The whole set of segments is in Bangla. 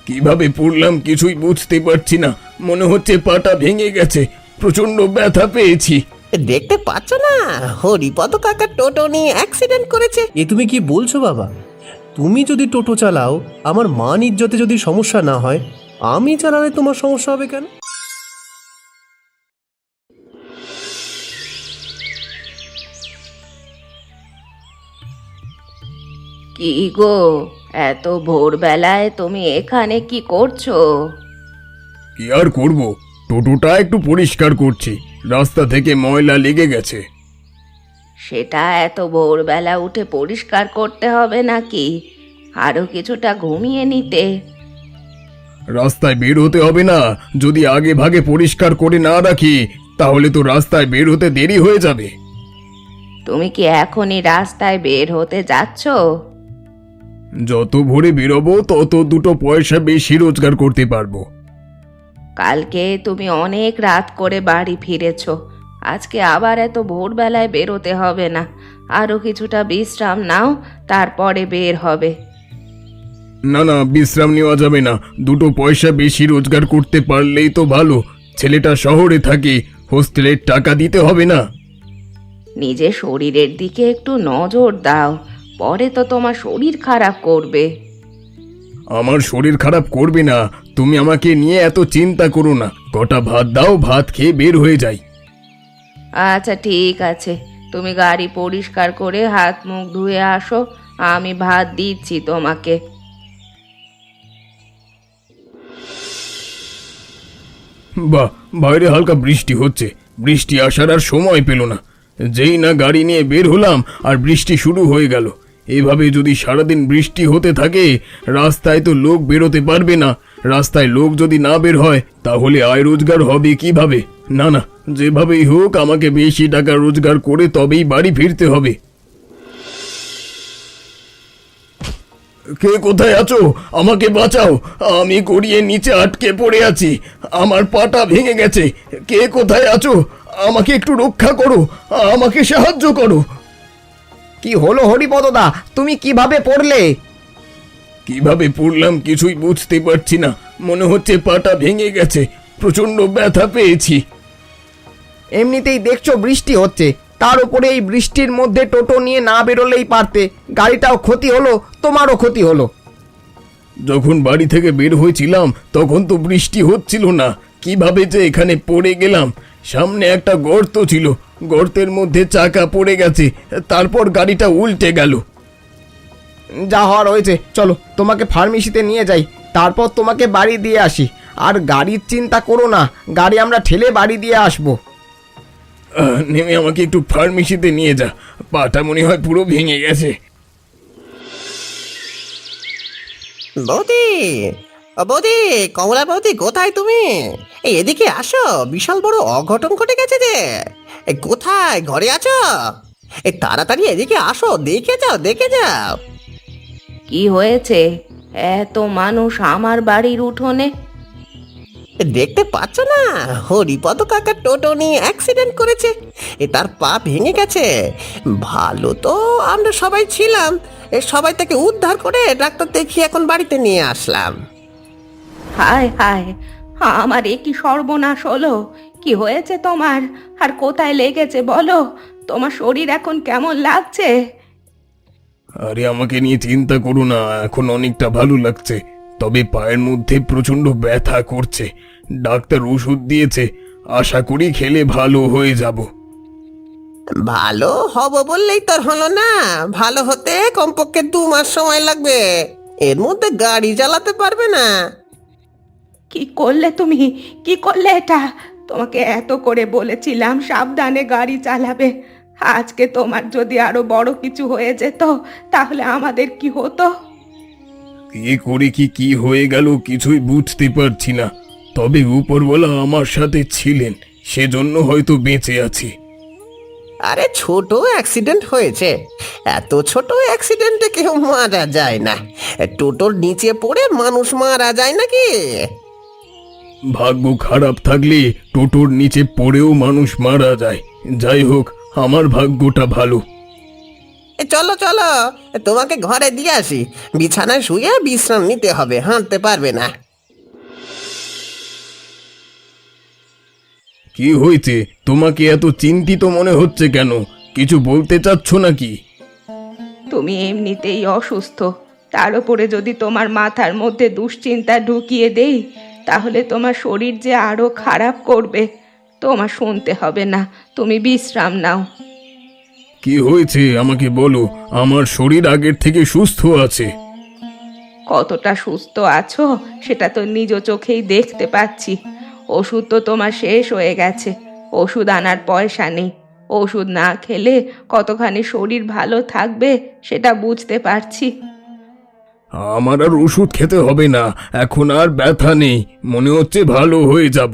কিভাবে পড়লাম কিছুই বুঝতে পারছি না, মনে হচ্ছে পাটা ভেঙে গেছে, প্রচন্ড ব্যথা পেয়েছি। দেখতে পাচ্ছ না, হরিপদ কাকা টোটো নিয়ে অ্যাক্সিডেন্ট করেছে। এ তুমি কি বলছো বাবা? তুমি যদি টোটো চালাও, আমার মান ইজ্জতে যদি সমস্যা না হয়, আমি চালালে তোমার সমস্যা হবে কেন? কি গো, এত ভোরবেলায় তুমি এখানে কি করছো? কি আর করব, টোটোটা একটু পরিষ্কার করছি, রাস্তা থেকে ময়লা লেগে গেছে। সেটা এত ভোরবেলা উঠে পরিষ্কার করতে হবে নাকি? আরো কিছুটা ঘুমিয়ে নিতে। রাস্তায় বের হতে হবে না, যদি আগে ভাগে পরিষ্কার করে না রাখি তাহলে তো রাস্তায় বের হতে দেরি হয়ে যাবে। তুমি কি এখনই রাস্তায় বের হতে যাচ্ছ? যত ভোরে বেরোবো তত দুটো পয়সা বেশি রোজগার করতে পারবো। কালকে তুমি অনেক রাত করে বাড়ি ফিরেছো, আজকে আবার এত ভোরবেলায় বেরোতে হবে না। আরো কিছুটা বিশ্রাম নাও, তারপরে বের হবে। না না, বিশ্রাম নেওয়া যাবে না, দুটো পয়সা বেশি রোজগার করতে পারলেই তো ভালো। ছেলেটা শহরে থাকে, হোস্টেলের টাকা দিতে হবে না। নিজের শরীরের দিকে একটু নজর দাও, পরে তো তোমার শরীর খারাপ করবে। আমার শরীর খারাপ করবে না, তুমি আমাকে নিয়ে এত চিন্তা করো না। কটা ভাত দাও, ভাত খেয়ে বের হয়ে যাই। আচ্ছা ঠিক আছে, তুমি গাড়ি পরিষ্কার করে হাত মুখ ধুয়ে আসো, আমি ভাত দিচ্ছি তোমাকে। বাহ, বাইরে হালকা বৃষ্টি হচ্ছে, বৃষ্টি আসার আর সময় পেল না। যেই না গাড়ি নিয়ে বের হলাম আর বৃষ্টি শুরু হয়ে গেল। এভাবে যদি সারাদিন বৃষ্টি হতে থাকে, রাস্তায় তো লোক বেরোতে পারবে না। রাস্তায় লোক যদি না বের হয় তাহলে আয় রোজগার হবে কিভাবে? না না, যেভাবেই হোক আমাকে বেশি টাকা রোজগার করে তবেই বাড়ি ফিরতে হবে। কে কোথায় আছো? আমাকে বাঁচাও, আমি গড়িয়ে নিচে আটকে পড়ে আছি, আমার পাটা ভেঙে গেছে। কে কোথায় আছো? আমাকে একটু রক্ষা করো, আমাকে সাহায্য করো। কি হলো হরিপদদা, তুমি কিভাবে পড়লে? কিভাবে পড়লাম কিছুই বুঝতে পারছি না, মনে হচ্ছে পাটা ভেঙে গেছে, প্রচন্ড ব্যথা পেয়েছি। এমনিতেই দেখছো বৃষ্টি হচ্ছে, তার উপরে এই বৃষ্টির মধ্যে টোটো নিয়ে না বেরোলেই পারতে, গাড়িটাও ক্ষতি হলো, তোমারও ক্ষতি হলো। যখন বাড়ি থেকে বের হয়েছিলাম তখন তো বৃষ্টি হচ্ছিল না, কিভাবে যে এখানে পড়ে গেলাম। সামনে একটা গর্ত ছিল, গর্তের মধ্যে চাকা পড়ে গেছে, তারপর গাড়িটা উল্টে গেল। যা হওয়ার হয়েছে, চলো তোমাকে ফার্মেসিতে নিয়ে যাই, তারপর তোমাকে বাড়ি দিয়ে আসি। আর গাড়ির চিন্তা করো না, গাড়ি আমরা ঠেলে বাড়ি দিয়ে আসবো। নেমে আমাকে একটু ফার্মেসিতে নিয়ে যা, পাটা মনে হয় পুরো ভেঙে গেছে। বৌদি, ও বৌদি, কমলা বৌদি, কোথায় তুমি? এই এদিকে আসো, বিশাল বড় অঘটন ঘটে গেছে যে। কোথায়, ঘরে আছো? তাড়াতাড়ি এদিকে আসো, দেখে যাও, দেখে যাও। কি হয়েছে? এত মানুষ আমার বাড়ির উঠোনে? দেখতে পাচ্ছ না, হরিপদ কাকা টোটো নিয়ে অ্যাক্সিডেন্ট করেছে। তার পা ভেঙে গেছে। ভালো তো আমরা সবাই ছিলাম, সবাই তাকে উদ্ধার করে ডাক্তার দেখিয়ে এখন বাড়িতে নিয়ে আসলাম। হায় হায়, আমার এ কি সর্বনাশ হলো! কি হয়েছে তোমার, আর কোথায় লেগেছে বলো? তোমার শরীর এখন কেমন লাগছে? আরে আমাকে নিয়ে চিন্তা করো না, এখন অনেকটা ভালো লাগছে, তবে পায়ের মধ্যে প্রচন্ড ব্যথা করছে। ডাক্তার ওষুধ দিয়েছে, আশা করি খেলে ভালো হয়ে যাব। ভালো হব বললেই তোর হলো না, ভালো হতে কমপক্ষে 2 মাস সময় লাগবে। এর মধ্যে গাড়ি চালাতে পারবে না। কি করলে তুমি, কি করলে এটা? তোমাকে এত করে বলেছিলাম সাবধানে গাড়ি চালাবে। আজকে তোমার যদি আরো বড় কিছু হয়ে যেত তাহলে আমাদের কি হতো? কি করে কি হয়ে গেল কিছুই বুঝতে পারছি না, তবে উপরওয়ালা আমার সাথে ছিলেন, সেজন্য হয়তো বেঁচে আছি। আরে ছোট অ্যাক্সিডেন্ট হয়েছে, এত ছোট অ্যাক্সিডেন্টে কেউ মারা যায় না। টোটোর নিচে পড়ে মানুষ মারা যায় নাকি? ভাগ্য খারাপ থাকলে টোটোর নিচে পড়েও মানুষ মারা যায়। যাই হোক, আমার ভাগ্যটা ভালো। চলো চলো, তোমাকে ঘরে দিয়ে আসি। বিছানায় শুয়ে বিশ্রাম নিতে হবে, হাঁটতে পারবে না। কি হয়েছে? তোমাকে এত চিন্তিত মনে হচ্ছে কেন? কিছু বলতে চাচ্ছ নাকি? তুমি এমনিতেই অসুস্থ, তার উপরে যদি তোমার মাথার মধ্যে দুশ্চিন্তা ঢুকিয়ে দেই তাহলে তোমার শরীর যে আরো খারাপ করবে। তোমার শুনতে হবে না, তুমি বিশ্রাম নাও। কি হয়েছে আমাকে বলো। আমার শরীর আগের থেকে সুস্থ আছে। কতটা সুস্থ আছো সেটা তো নিজ চোখেই দেখতে পাচ্ছি। ওষুধ তো তোমার শেষ হয়ে গেছে, ওষুধ আনার পয়সা নেই। ওষুধ না খেলে কতখানি শরীর ভালো থাকবে সেটা বুঝতে পারছি। আমার আর ওষুধ খেতে হবে না, এখন আর ব্যথা নেই, মনে হচ্ছে ভালো হয়ে যাব।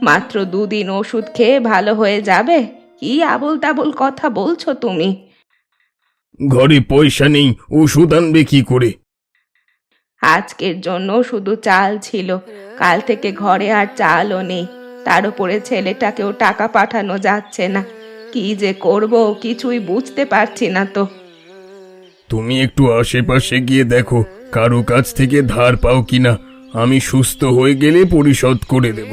মাত্র 2 দিন ওষুধ খেয়ে ভালো হয়ে যাবে? কি আবোল তাবোল কথা বলছো তুমি? ঘরে পয়সা নেই, ওষুধ আনবে কি করে? আজকের জন্য শুধু চাল ছিল, কাল থেকে ঘরে আর চালও নেই। তার উপরে ছেলেটাকেও টাকা পাঠানো যাচ্ছে না। কি যে করব কিছুই বুঝতে পারছি না তো। তুমি একটু আশেপাশে গিয়ে দেখো কারো কাছ থেকে ধার পাও কিনা। আমি সুস্থ হয়ে গেলে পরিশোধ করে দেব।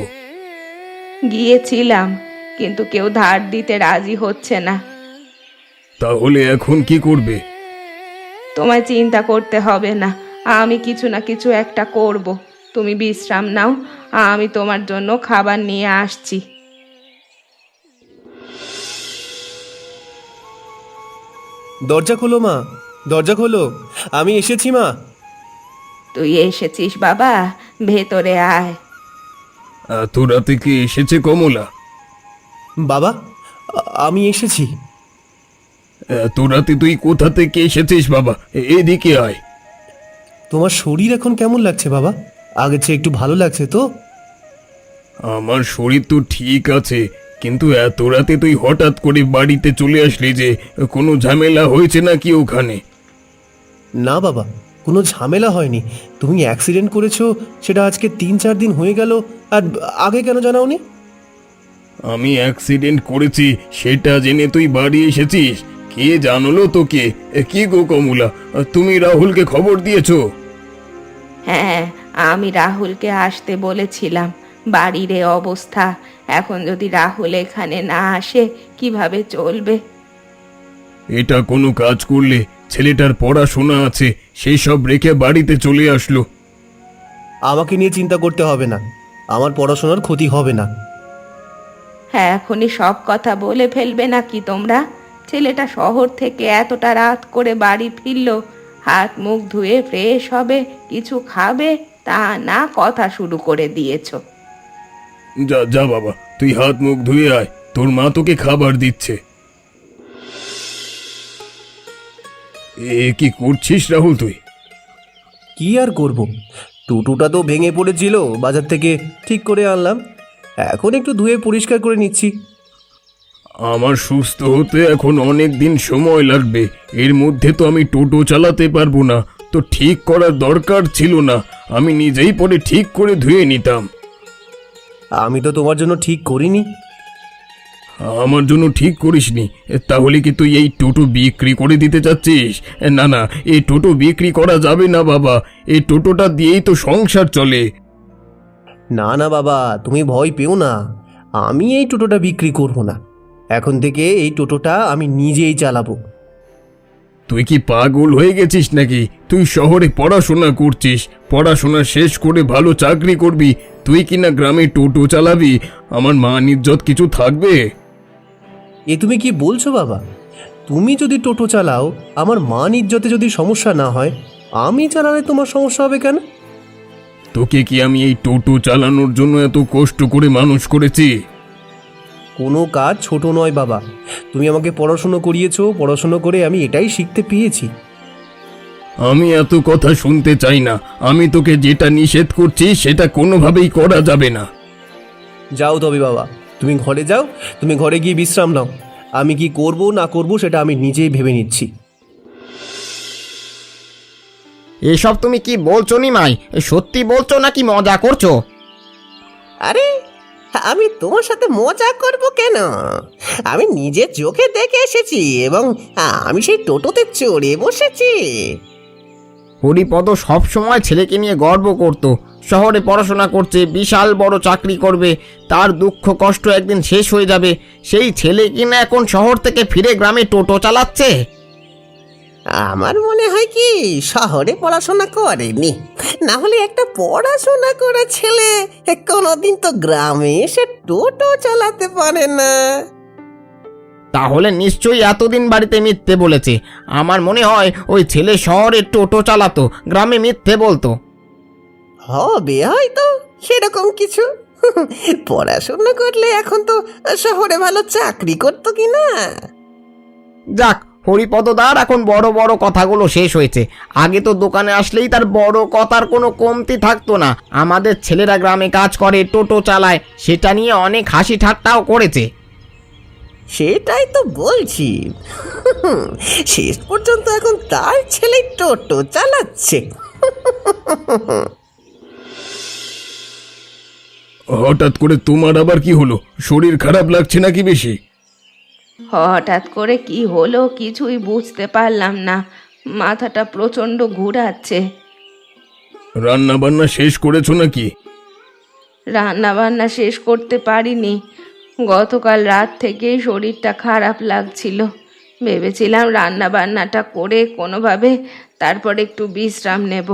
গিয়েছিলাম, কিন্তু কেউ ধার দিতে রাজি হচ্ছে না। তাহলে এখন কি করবে? তোমায় চিন্তা করতে হবে না, আমি কিছু না কিছু একটা করব। তুমি বিশ্রাম নাও, আমি তোমার জন্য খাবার নিয়ে আসছি। দরজা খোলো মা, দরজা খোলো, আমি এসেছি মা। তুই এসেছিস বাবা, ভেতরে আয়। এত রাতে কে এসেছে কমলা? বাবা, আমি এসেছি। এত রাতে তুই কোথা থেকে এসেছিস বাবা? এদিকে আয়। তোমার শরীর এখন কেমন লাগছে বাবা? আগের চেয়ে একটু ভালো লাগছে তো? আমার শরীর তো ঠিক আছে, কিন্তু এত রাতে তুই হঠাৎ করে বাড়িতে চলে আসলি যে, কোনো ঝামেলা হয়েছে নাকি ওখানে? না বাবা, কোনো ঝামেলা হয়নি। তুমি অ্যাক্সিডেন্ট করেছো সেটা আজকে 3-4 দিন হয়ে গেল, আর আগে কেন জানাওনি? আমি অ্যাক্সিডেন্ট করেছি সেটা জেনে তুই বাড়ি এসেছিস? কে জানলো তোকে? কি গো কমলা, তুমি রাহুলকে খবর দিয়েছো? হ্যাঁ, আমি রাহুলকে আসতে বলেছিলাম। বাড়ির এ অবস্থা, এখন যদি রাহুল এখানে না আসে কিভাবে চলবে? এটা কোনো কাজ করলে? ছেলেটার পড়াশোনা আছে, সেই সব রেখে বাড়িতে চলে আসলো। আমাকে নিয়ে চিন্তা করতে হবে না, আমার পড়াশোনার ক্ষতি হবে না। হ্যাঁ, এখনই সব কথা বলে ফেলবে নাকি তোমরা? ছেলেটা শহর থেকে এতটা রাত করে বাড়ি ফিরলো, হাত মুখ ধুয়ে ফ্রেশ হবে, কিছু খাবে, তা না কথা শুরু করে দিয়েছো। যা যা বাবা, তুই হাত মুখ ধুয়ে আয়, তোর মা তোকে খাবার দিচ্ছে। কি করছিস রাহুল তুই? কি আর করব, টোটোটা তো ভেঙে পড়েছিল, বাজার থেকে ঠিক করে আনলাম, এখন একটু ধুয়ে পরিষ্কার করে নিচ্ছি। আমার সুস্থ হতে এখন অনেক দিন সময় লাগবে, এর মধ্যে তো আমি টোটো চালাতে পারবো না। তো ঠিক করার দরকার ছিল না, আমি নিজেই পরে ঠিক করে ধুয়ে নিতাম। আমি তো তোমার জন্য ঠিক করিনি। আমার জন্য ঠিক করিসনি? তাহলে কি তুই এই টোটো বিক্রি করে দিতে চাচ্ছিস? না না, এই টোটো বিক্রি করা যাবে না বাবা, এই টোটোটা দিয়েই তো সংসার চলে। না না বাবা, তুমি ভয় পেও না, আমি এই টোটোটা বিক্রি করব না। এখন থেকে এই টোটোটা আমি নিজেই চালাবো। তুই কি পাগল হয়ে গেছিস নাকি? তুই শহরে পড়াশোনা করছিস, পড়াশোনা শেষ করে ভালো চাকরি করবি, তুই কি না গ্রামে টোটো চালাবি? আমার মান ইজ্জত কিছু থাকবে? এ তুমি কি বলছো বাবা? তুমি যদি টোটো চালাও, আমার মান ইজ্জতে যদি সমস্যা না হয়, আমি চালালে তোমার সমস্যা হবে কেন? তোকে কি আমি এই টোটো চালানোর জন্য এত কষ্ট করে মানুষ করেছি? কোনো কাজ ছোট নয় বাবা, তুমি আমাকে পড়াশুনো করিয়েছো, পড়াশুনো করে আমি এটাই শিখতে পেয়েছি। আমি এত কথা শুনতে চাই না, আমি তোকে যেটা নিষেধ করছি সেটা কোনোভাবেই করা যাবে না। যাও তবে বাবা, তুমি ঘরে যাও, তুমি ঘরে গিয়ে বিশ্রাম নাও। আমি কি করব না করব সেটা আমি নিজেই ভেবে নিচ্ছি। এসব তুমি কি বলছো নিমাই? সত্যি বলছো নাকি মজা করছো? আরে আমি তোমার সাথে মজা করব কেন? আমি নিজে চোখে দেখে এসেছি এবং আমি সেই টোটোতে চড়ে বসেছি। হরিপদ সব সময় ছেলেকে নিয়ে গর্ব করত, শহরে পড়াশোনা করছে, বিশাল বড় চাকরি করবে, তার দুঃখ কষ্ট একদিন শেষ হয়ে যাবে। সেই ছেলে কিনা এখন শহর থেকে ফিরে গ্রামে টোটো চালাচ্ছে। আমার মনে হয় কি শহরে পড়াশোনা করেনি, না হলে একটা পড়াশোনা করা ছেলে কোনোদিন তো গ্রামে এসে টোটো চালাতে পারে না। তাহলে নিশ্চয়ই এতদিন বাড়িতে মিথ্যে বলেছে। আমার মনে হয় ওই ছেলে শহরে টোটো চালাতো, গ্রামে মিথ্যে বলতো। হবে হয়তো সেরকম কিছু। পড়াশোনা করলে এখন তো শহরে ভালো চাকরি করতো কি না। যাক, হরিপদদার এখন বড় বড় কথাগুলো শেষ হয়েছে। আগে তো দোকানে আসলেই তার বড় কথার কোনো কমতি থাকতো না। আমাদের ছেলেরা গ্রামে কাজ করে, টোটো চালায়, সেটা নিয়ে অনেক হাসি ঠাট্টাও করেছে। সেটাই তো বলছি, শেষ পর্যন্ত এখন তার ছেলে টোটো চালাচ্ছে। হঠাৎ করে তোমার আবার কি হলো? শরীর খারাপ লাগছে নাকি বেশি? হঠাৎ করে কি হলো কিছুই বুঝতে পারলাম না, মাথাটা প্রচণ্ড ঘুরাচ্ছে। রান্না বান্না শেষ করেছো নাকি? রান্না বান্না শেষ করতে পারিনি, গতকাল রাত থেকেই শরীরটা খারাপ লাগছিল। ভেবেছিলাম রান্না বান্নাটা করে কোনোভাবে তারপর একটু বিশ্রাম নেব,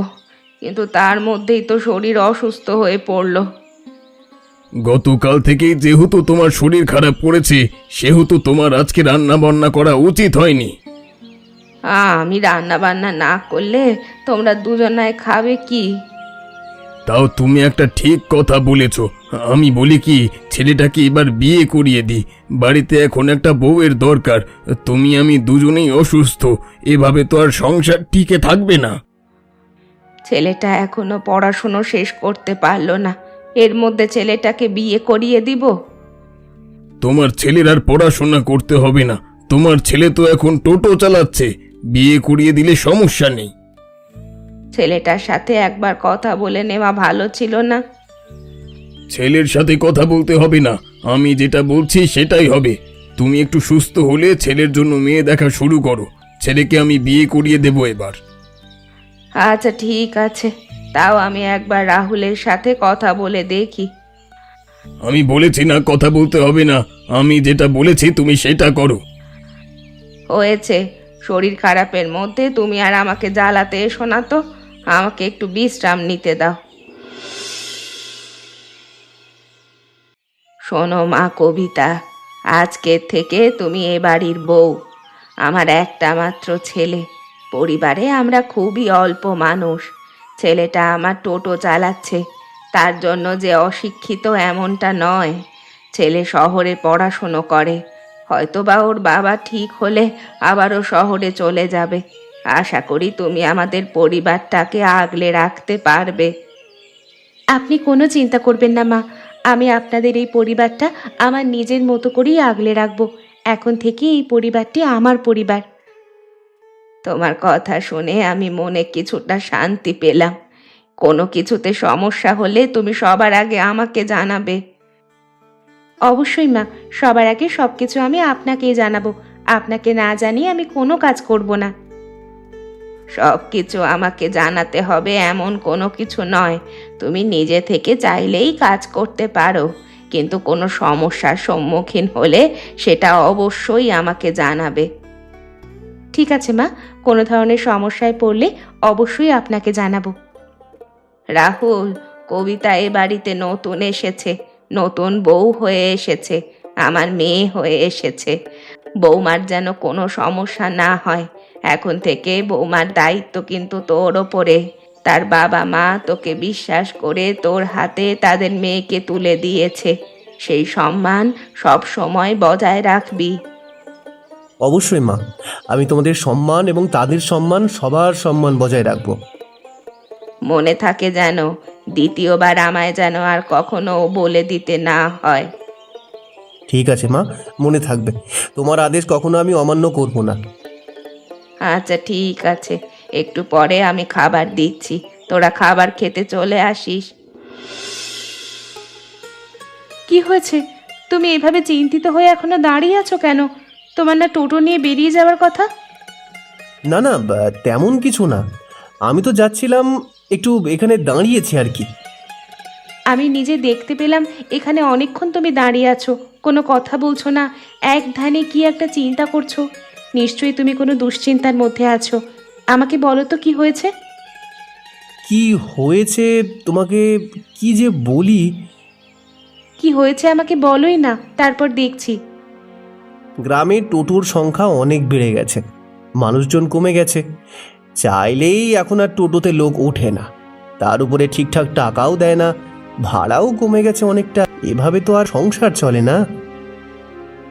কিন্তু তার মধ্যেই তো শরীর অসুস্থ হয়ে পড়লো। গতকাল থেকেই যেহেতু তোমার শরীর খারাপ করেছে, সেহেতু তোমার আজকে রান্না বান্না করা উচিত হয়নি। আমি রান্না বান্না না করলে তোমরা দুজনায় খাবে কি? তাও তুমি একটা ঠিক কথা বলেছ। আমি বলি কি, ছেলেটাকে এবার বিয়ে করিয়ে দিই। বাড়িতে এখন একটা বউয়ের দরকার। তুমি আমি দুজনেই অসুস্থ, এভাবে তো আর সংসার টিকে থাকবে না। ছেলেটা এখনো পড়াশুনো শেষ করতে পারলো না, এর মধ্যে ছেলেটাকে বিয়ে করিয়ে দিব? তোমার ছেলের আর পড়াশোনা করতে হবে না, তোমার ছেলে তো এখন টোটো চালাচ্ছে, বিয়ে করিয়ে দিলে সমস্যা নেই। ছেলেটার সাথে একবার কথা বলে নেওয়া ভালো ছিল না? ছেলের সাথে কথা বলতে হবে না, আমি যেটা বলছি সেটাই হবে। তুমি একটু সুস্থ হলে ছেলের জন্য মেয়ে দেখা শুরু করো, ছেলেকে আমি বিয়ে করিয়ে দেব এবার। আচ্ছা ঠিক আছে, তাও আমি একবার রাহুলের সাথে কথা বলে দেখি। আমি বলেছি না কথা বলতে হবে না, আমি যেটা বলেছি তুমি সেটা করো। হয়েছে, শরীর খারাপের মধ্যে তুমি আর আমাকে জ্বালাতে এসো না তো, আমাকে একটু বিশ্রাম নিতে দাও। শোনো মা কবিতা, আজকের থেকে তুমি এ বাড়ির বউ। আমার একটা মাত্র ছেলে, পরিবারে আমরা খুবই অল্প মানুষ। ছেলেটা আমার টোটো চালাচ্ছে, তার জন্য যে অশিক্ষিত এমনটা নয়। ছেলে শহরে পড়াশুনো করে, হয়তোবা ওর বাবা ঠিক হলে আবারও শহরে চলে যাবে। আশা করি তুমি আমাদের পরিবারটাকে আগলে রাখতে পারবে। আপনি কোনো চিন্তা করবেন না মা, আমি আপনাদের এই পরিবারটা আমার নিজের মতো করেই আগলে রাখবো। এখন থেকে এই পরিবারটি আমার পরিবার। তোমার কথা শুনে আমি মনে কিছুটা শান্তি পেলাম। কোনো কিছুতে সমস্যা হলে তুমি সবার আগে আমাকে জানাবে। অবশ্যই মা, সবার আগে সব কিছু আমি আপনাকেই জানাবো। আপনাকে না জানিয়ে আমি কোনো কাজ করব না। সব কিছু আমাকে জানাতে হবে এমন কোনো কিছু নয়, তুমি নিজে থেকে চাইলেই কাজ করতে পারো, কিন্তু কোনো সমস্যার সম্মুখীন হলে সেটা অবশ্যই আমাকে জানাবে। ঠিক আছে মা, কোনো ধরনের সমস্যায় পড়লে অবশ্যই আপনাকে জানাবো। রাহুল, কবিতা এ বাড়িতে নতুন এসেছে, নতুন বউ হয়ে এসেছে, আমার মেয়ে হয়ে এসেছে। বৌমার যেন কোনো সমস্যা না হয়। এখন থেকে বৌমার দায়িত্ব কিন্তু তোর ওপরে। তার বাবা মা তোকে বিশ্বাস করে তোর হাতে তাদের মেয়েকে তুলে দিয়েছে, সেই সম্মান সব সময় বজায় রাখবি। অবশ্যই মা, আমি তোমাদের সম্মান এবং তাদের সম্মান, সবার সম্মান বজায় রাখবো। মনে থাকে যেন, দ্বিতীয়বার আমায় যেন আর কখনো বলে দিতে না হয়। ঠিক আছে মা, মনে থাকবে। তোমার আদেশ কখনো আমি অমান্য করব না। আচ্ছা ঠিক আছে, একটু পরে আমি খাবার দিচ্ছি, তোরা খাবার খেতে চলে আসিস। কি হয়েছে? তুমি এভাবে চিন্তিত হয়ে এখনো দাঁড়িয়ে আছো কেন? তোমার না টোটো নিয়ে বেরিয়ে যাওয়ার কথা? না না, তেমন কিছু না। আমি তো যাচ্ছিলাম, একটু এখানে দাঁড়িয়েছি আর কি। আমি নিজে দেখতে পেলাম এখানে অনেকক্ষণ তুমি দাঁড়িয়ে আছো, কোনো কথা বলছো না, এক ধ্যানে কি একটা চিন্তা করছো। নিশ্চয়ই তুমি কোনো দুশ্চিন্তার মধ্যে আছো। আমাকে বলো তো কি হয়েছে? কি হয়েছে তোমাকে কি যে বলি। কি হয়েছে আমাকে বলোই না, তারপর দেখছি। গ্রামে টোটোর সংখ্যা অনেক বেড়ে গেছে, মানুষজন কমে গেছে। চাইলেই এখন আর টোটোতে লোক ওঠে না, তার উপরে ঠিকঠাক টাকাও দেয় না, ভাড়াও কমে গেছে অনেকটা। এভাবে তো আর সংসার চলে না।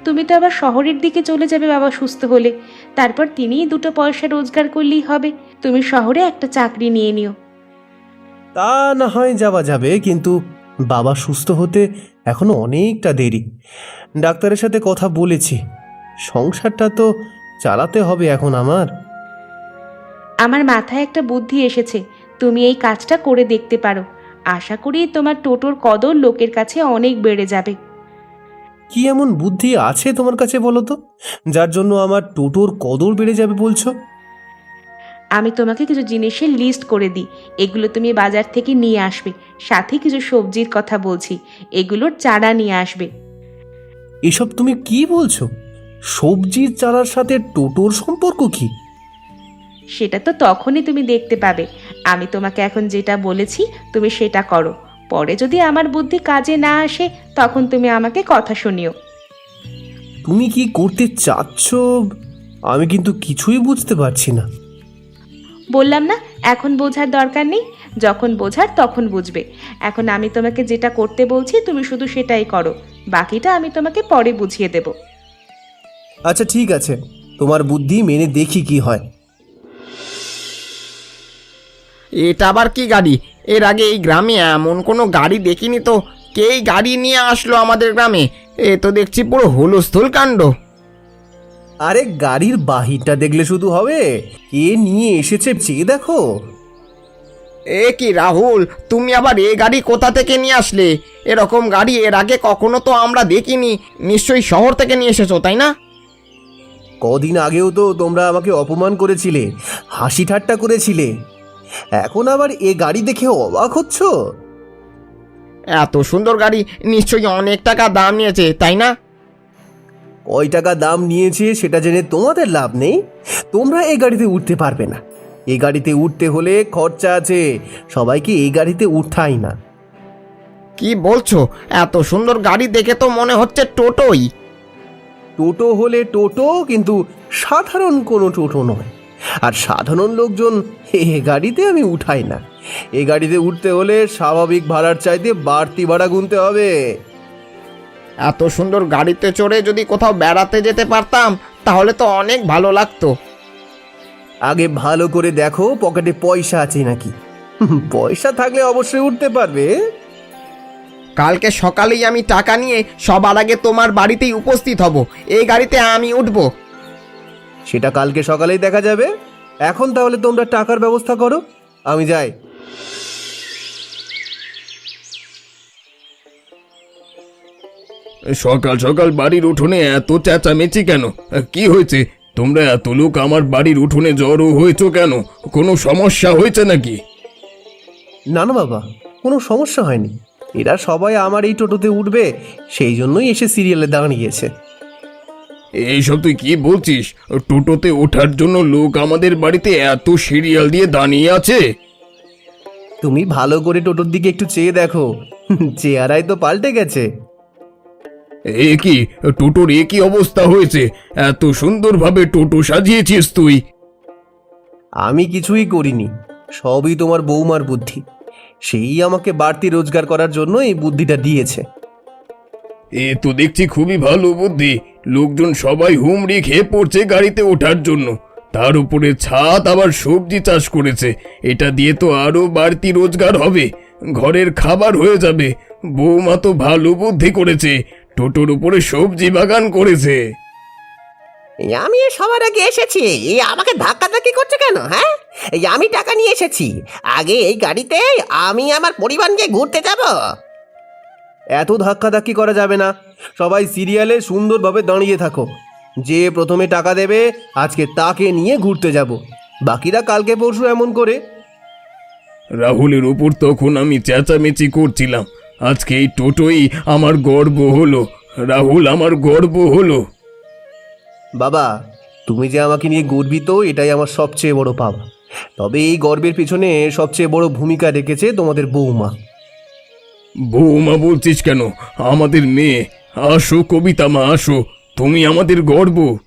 তুমি তো আবার শহরের দিকে চলে যাবে বাবা সুস্থ হলে, তারপর তিনিই দুটো পয়সা রোজগার করলেই হবে। তুমি শহরে একটা চাকরি নিয়ে নিও। তা না হয় যাওয়া যাবে, কিন্তু বাবা সুস্থ হতে এখনো অনেকটা দেরি। ডাক্তারের সাথে কথা বলেছি, সংসারটা তো চালাতে হবে এখন আমার। আমার মাথায় একটা বুদ্ধি এসেছে, তুমি এই কাজটা করে দেখতে পারো। আশা করি তোমার টোটোর কদর লোকের কাছে অনেক বেড়ে যাবে। কি এমন বুদ্ধি আছে তোমার কাছে বলো তো, যার জন্য আমার টোটোর কদর বেড়ে যাবে বলছো? আমি তোমাকে কিছু জিনিসের লিস্ট করে দিই, এগুলো তুমি বাজার থেকে নিয়ে আসবে। সাথে কিছু সবজির কথা বলছি, এগুলোর চারা নিয়ে আসবে। এসব তুমি কি বলছো? সবজির চারার সাথে টোটোর সম্পর্ক কি? সেটা তো তখনই তুমি দেখতে পাবে। আমি তোমাকে এখন যেটা বলেছি তুমি সেটা করো। পরে যদি আমার বুদ্ধি কাজে না আসে তখন তুমি আমাকে কথা শুনিও। তুমি কি করতে চাচ্ছ আমি কিন্তু কিছুই বুঝতে পারছি না। বললাম না এখন বোঝার দরকার নেই, যখন বোঝার তখন বুঝবে। এখন আমি তোমাকে যেটা করতে বলছি তুমি শুধু সেটাই করো, বাকিটা আমি তোমাকে পরে বুঝিয়ে দেব। আচ্ছা ঠিক আছে, তোমার বুদ্ধি মেনে দেখি কি হয়। এটা আবার কি গাড়ি? এর আগে এই গ্রামে এমন কোনো গাড়ি দেখিনি তো। কেই গাড়ি নিয়ে আসলো আমাদের গ্রামে? এ তো দেখছি পুরো হুলস্থুল কাণ্ড। আরে গাড়ির বাহিরটা দেখলে শুধু হবে, কে নিয়ে এসেছে চেয়ে দেখো। এ কি রাহুল, তুমি আবার এ গাড়ি কোথা থেকে নিয়ে আসলে? এরকম গাড়ি এর আগে কখনো তো আমরা দেখিনি। নিশ্চয়ই শহর থেকে নিয়ে এসেছো, তাই না? কদিন আগেও তো তোমরা আমাকে অপমান করেছিলে, হাসি ঠাট্টা করেছিলে, এখন আবার এ গাড়ি দেখে অবাক হচ্ছ? এত সুন্দর গাড়ি নিশ্চয়ই অনেক টাকা দাম নিয়েছে, তাই না? কয় টাকা দাম নিয়েছে সেটা জেনে তোমাদের লাভ নেই। তোমরা এই গাড়িতে উঠতে পারবে না। এই গাড়িতে উঠতে হলে খরচা আছে, সবাইকে এই গাড়িতে উঠাই না। কি বলছো? এত সুন্দর গাড়ি দেখে তো মনে হচ্ছে টোটোই। টোটো হলে টোটো, কিন্তু সাধারণ কোনো টোটো নয়। আর সাধারণ লোকজন এ গাড়িতে আমি উঠাই না। এ গাড়িতে উঠতে হলে স্বাভাবিক ভাড়ার চাইতে বাড়তি ভাড়া গুনতে হবে। এত সুন্দর গাড়িতে চড়ে যদি কোথাও বেড়াতে যেতে পারতাম তাহলে তো অনেক ভালো লাগতো। আগে ভালো করে দেখো পকেটে পয়সা আছে নাকি। পয়সা থাকলে অবশ্যই উঠতে পারবে। কালকে সকালেই আমি টাকা নিয়ে সবার আগে তোমার বাড়িতেই উপস্থিত হব। এই গাড়িতে আমি উঠব। সেটা কালকে সকালেই দেখা যাবে। এখন তাহলে তোমরা টাকার ব্যবস্থা করো, আমি যাই। সকাল সকাল বাড়ির উঠোনে এত চেঁচামেচি কেন? কি হয়েছে? তোমরা এত লোক আমার বাড়ির উঠোনে জড়ো হয়েছো কেন? কোনো সমস্যা হয়েছে নাকি? না না বাবা, কোনো সমস্যা হয়নি। এরা সবাই আমার এই টোটোতে উঠবে, সেই জন্যই এসে সিরিয়ালে দাঁড়িয়েছে। এইসব তুই কি বলছিস? টোটোতে ওঠার জন্য লোক আমাদের বাড়িতে এত সিরিয়াল দিয়ে দাঁড়িয়ে আছে? তুমি ভালো করে টোটোর দিকে একটু চেয়ে দেখো, চেহারাই তো পাল্টে গেছে। এ কি টোটোর এ কি অবস্থা হয়েছে? এত সুন্দরভাবে টোটো সাজিয়েছিস তুই। আমি কিছুই করিনি, সবই তোমার বৌমার বুদ্ধি। সেই আমাকে বাড়তি রোজগার করার জন্য এই বুদ্ধিটা দিয়েছে। এ তো দেখছি খুবই ভালো বুদ্ধি। লোকজন সবাই হুমড়ি খেয়ে পড়ছে গাড়িতে ওঠার জন্য, তার উপরে ছাদ আবার সবজি চাষ করেছে। এটা দিয়ে তো আরো বাড়তি রোজগার হবে, ঘরের খাবার হয়ে যাবে। বৌমা তো ভালো বুদ্ধি করেছে, টোটোর উপরে সবজি বাগান করেছে। আমি সবার আগে এসেছি, আমাকে ধাক্কাধাক্কি করছে কেন? হ্যাঁ, আমি টাকা নিয়ে এসেছি। আগে এই গাড়িতে আমি আমার পরিবার নিয়ে ঘুরতে যাব। এত ধাক্কাধাক্কি করা যাবে না। সবাই সিরিয়ালে সুন্দরভাবে দাঁড়িয়ে থাকো। যে প্রথমে টাকা দেবে আজকে তাকে নিয়ে ঘুরতে যাব, বাকিরা কালকে পরশু এমন করে। রাহুলের উপর তখন আমি চেঁচামেচি করছিলাম, আজকে এই টোটোই আমার গর্ব হলো। রাহুল আমার গর্ব হলো। বাবা, তুমি যে আমাকে নিয়ে গর্বিত এটাই আমার সবচেয়ে বড় পাওয়া। তবে এই গর্বের পিছনে সবচেয়ে বড় ভূমিকা রেখেছে তোমাদের বৌমা। বৌমা বলছিস কেন? আমাদের মেয়ে। আসো কবিতা মা, আসো, তুমি আমাদের গর্ব।